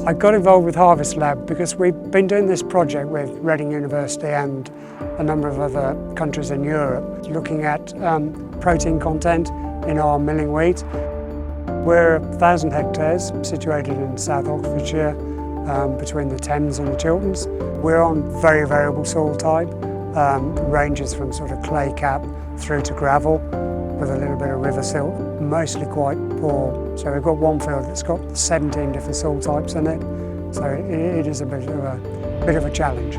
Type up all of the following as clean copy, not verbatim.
I got involved with HarvestLab because we've been doing this project with Reading University and a number of other countries in Europe, looking at protein content in our milling wheat. We're 1,000 hectares situated in South Oxfordshire, between the Thames and the Chilterns. We're on very variable soil type, ranges from sort of clay cap through to gravel with a little bit of river silt, mostly quite poor. So we've got one field that's got 17 different soil types in it, so it is a bit of a challenge.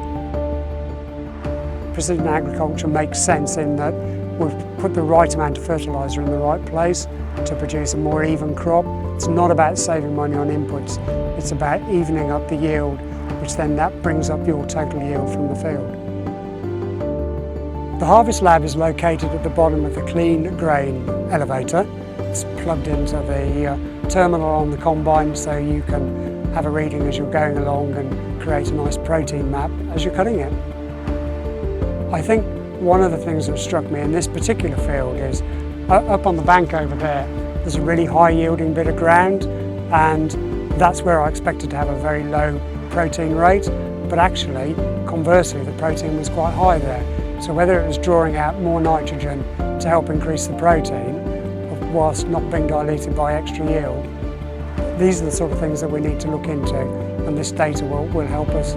Precision agriculture makes sense in that we've put the right amount of fertiliser in the right place to produce a more even crop. It's not about saving money on inputs, it's about evening up the yield, which then that brings up your total yield from the field. The HarvestLab is located at the bottom of the clean grain elevator. It's plugged into the terminal on the combine, so you can have a reading as you're going along and create a nice protein map as you're cutting it. I think one of the things that struck me in this particular field is up on the bank over there's a really high yielding bit of ground, and that's where I expected to have a very low protein rate, but actually conversely the protein was quite high there. So whether it was drawing out more nitrogen to help increase the protein whilst not being diluted by extra yield, these are the sort of things that we need to look into, and this data will help us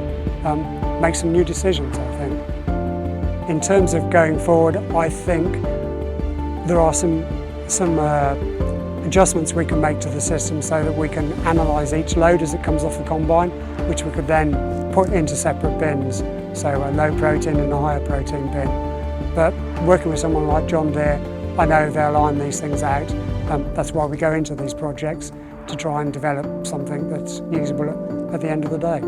make some new decisions, I think. In terms of going forward, I think there are some adjustments we can make to the system so that we can analyse each load as it comes off the combine, which we could then put into separate bins, so a low protein and a higher protein bin. But working with someone like John Deere, I know they'll iron these things out. That's why we go into these projects, to try and develop something that's usable at the end of the day.